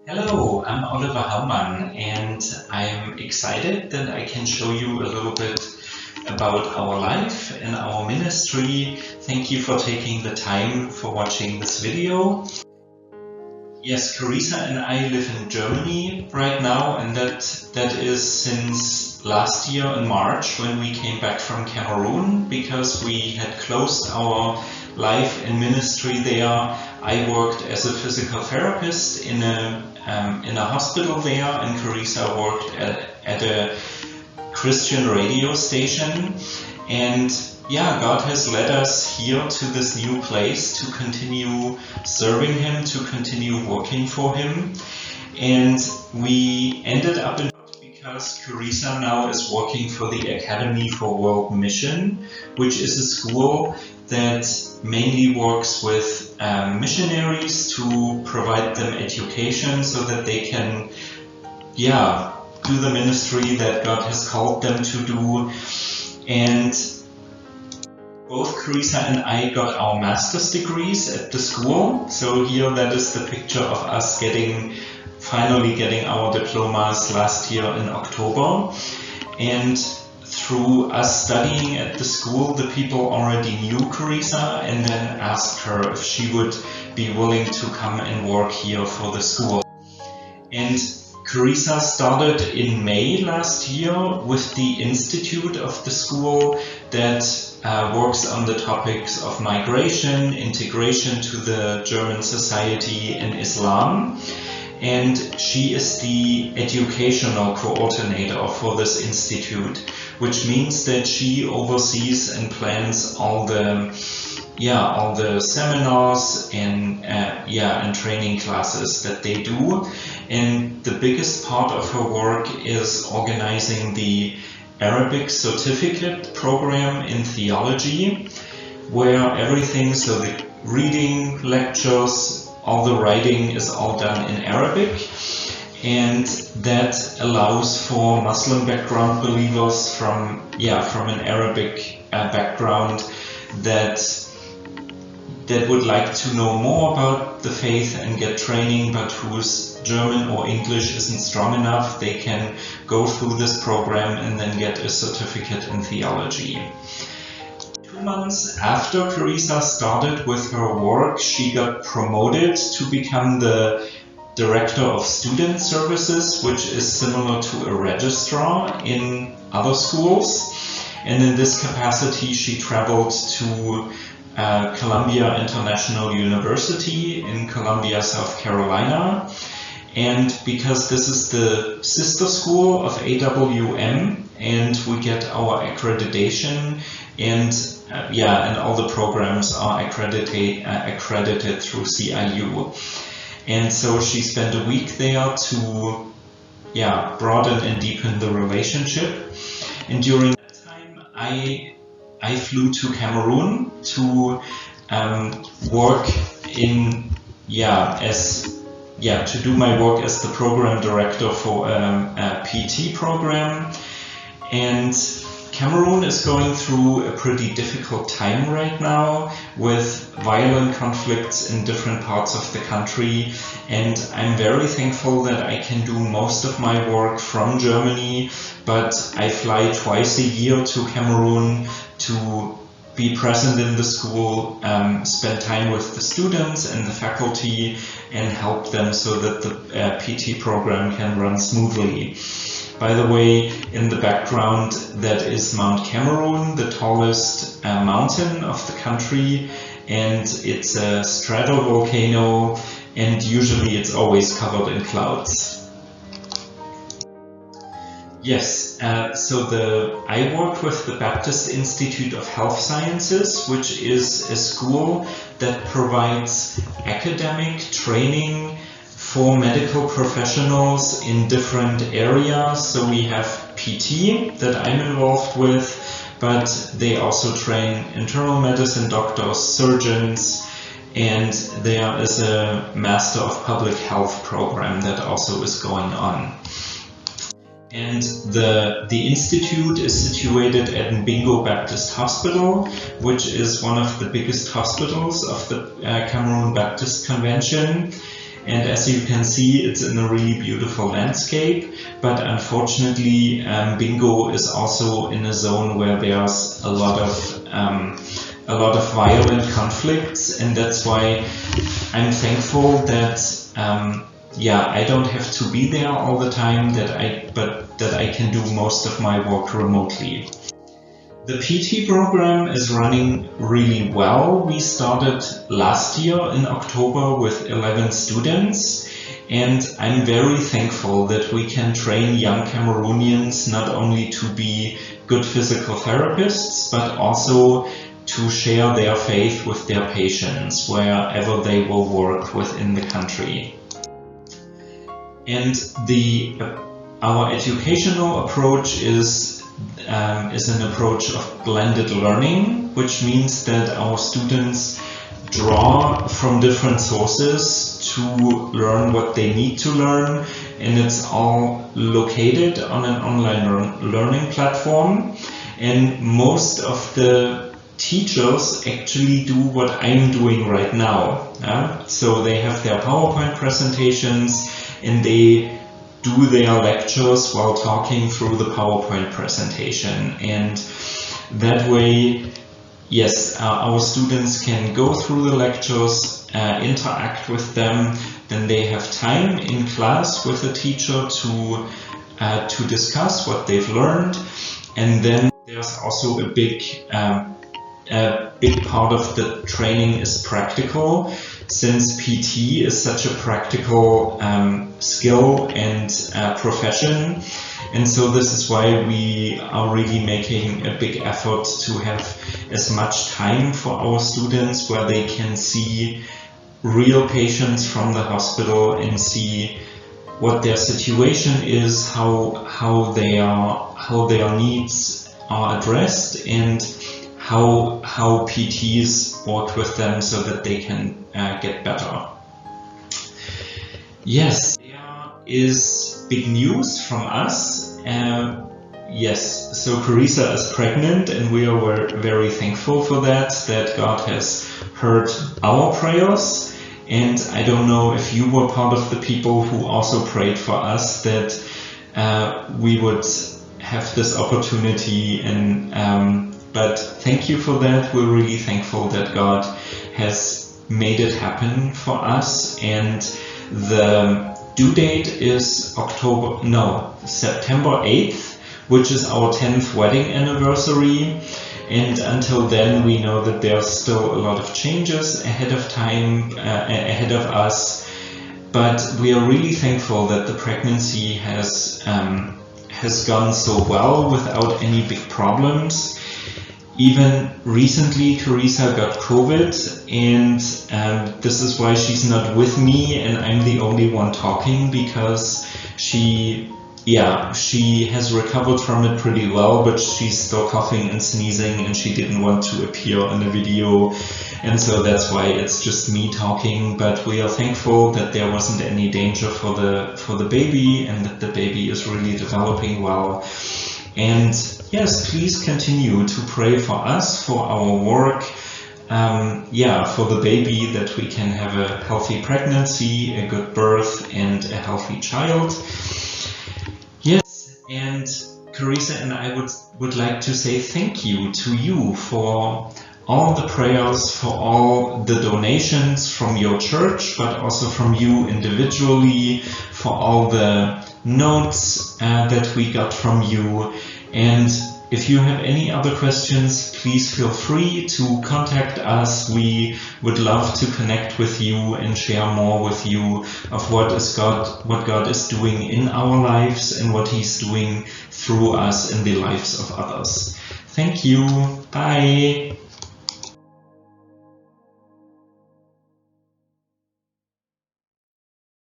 Hello, I'm Oliver Haumann, and I'm excited that I can show you a little bit about our life and our ministry. Thank you for taking the time for watching this video. Yes, Karissa and I live in Germany right now, and that is since last year in March when we came back from Cameroon because we had closed our life and ministry there. I worked as a physical therapist in a hospital there, and Karissa worked at a Christian radio station. And yeah, God has led us here to this new place to continue serving Him, to continue working for Him. And we ended up in because Karissa now is working for the Academy for World Mission, which is a school that mainly works with missionaries to provide them education so that they can, do the ministry that God has called them to do. And both Karissa and I got our master's degrees at the school. So here that is the picture of us finally getting our diplomas last year in October. And through us studying at the school, the people already knew Karissa and then asked her if she would be willing to come and work here for the school. And Karissa started in May last year with the institute of the school that works on the topics of migration, integration to the German society and Islam. And she is the educational coordinator for this institute, which means that she oversees and plans all the seminars and training classes that they do. And the biggest part of her work is organizing the Arabic certificate program in theology, where everything, so the reading, lectures, all the writing is all done in Arabic. And that allows for Muslim background believers from an Arabic background that would like to know more about the faith and get training, but whose German or English isn't strong enough, they can go through this program and then get a certificate in theology. 2 months after Karissa started with her work, she got promoted to become the Director of Student Services, which is similar to a registrar in other schools. And in this capacity, she traveled to Columbia International University in Columbia, South Carolina. And because this is the sister school of AWM, and we get our accreditation, and all the programs are accredited through CIU. And so she spent a week there to broaden and deepen the relationship. And during that time, I flew to Cameroon to work to do my work as the program director for a PT program. And Cameroon is going through a pretty difficult time right now with violent conflicts in different parts of the country, and I'm very thankful that I can do most of my work from Germany, but I fly twice a year to Cameroon to be present in the school, spend time with the students and the faculty, and help them so that the PT program can run smoothly. By the way, in the background, that is Mount Cameroon, the tallest mountain of the country, and it's a stratovolcano, and usually it's always covered in clouds. Yes, I work with the Baptist Institute of Health Sciences, which is a school that provides academic training for medical professionals in different areas. So we have PT that I'm involved with, but they also train internal medicine doctors, surgeons, and there is a Master of Public Health program that also is going on. And the institute is situated at Mbingo Baptist Hospital, which is one of the biggest hospitals of the Cameroon Baptist Convention. And as you can see, it's in a really beautiful landscape, but unfortunately Bingo is also in a zone where there's a lot of violent conflicts, and that's why I'm thankful that I don't have to be there all the time, but that I can do most of my work remotely. The PT program is running really well. We started last year in October with 11 students, and I'm very thankful that we can train young Cameroonians not only to be good physical therapists, but also to share their faith with their patients wherever they will work within the country. And our educational approach is an approach of blended learning, which means that our students draw from different sources to learn what they need to learn, and it's all located on an online learning platform. And most of the teachers actually do what I'm doing right now. So they have their PowerPoint presentations and they do their lectures while talking through the PowerPoint presentation, and that way, yes, our students can go through the lectures, interact with them, then they have time in class with the teacher to discuss what they've learned, and then there's also a big part of the training is practical, since PT is such a practical skill and profession. And so this is why we are really making a big effort to have as much time for our students where they can see real patients from the hospital and see what their situation is, how their needs are addressed, and how PTs work with them so that they can get better. Yes, there is big news from us. Yes, so Karissa is pregnant, and we are very thankful for that God has heard our prayers. And I don't know if you were part of the people who also prayed for us that we would have this opportunity, and but thank you for that. We're really thankful that God has made it happen for us, and the due date is September 8th, which is our 10th wedding anniversary. And until then, we know that there's still a lot of changes ahead of us. But we are really thankful that the pregnancy has gone so well without any big problems. Even recently, Karissa got COVID, and this is why she's not with me and I'm the only one talking, because she has recovered from it pretty well, but she's still coughing and sneezing, and she didn't want to appear in the video, and so that's why it's just me talking. But we are thankful that there wasn't any danger for the baby, and that the baby is really developing well. And yes, please continue to pray for us, for our work, for the baby, that we can have a healthy pregnancy, a good birth, and a healthy child. Yes, and Karissa and I would like to say thank you to you for all the prayers, for all the donations from your church, but also from you individually, for all the notes that we got from you. And if you have any other questions, please feel free to contact us. We would love to connect with you and share more with you of what God is doing in our lives and what He's doing through us in the lives of others. Thank you. Bye.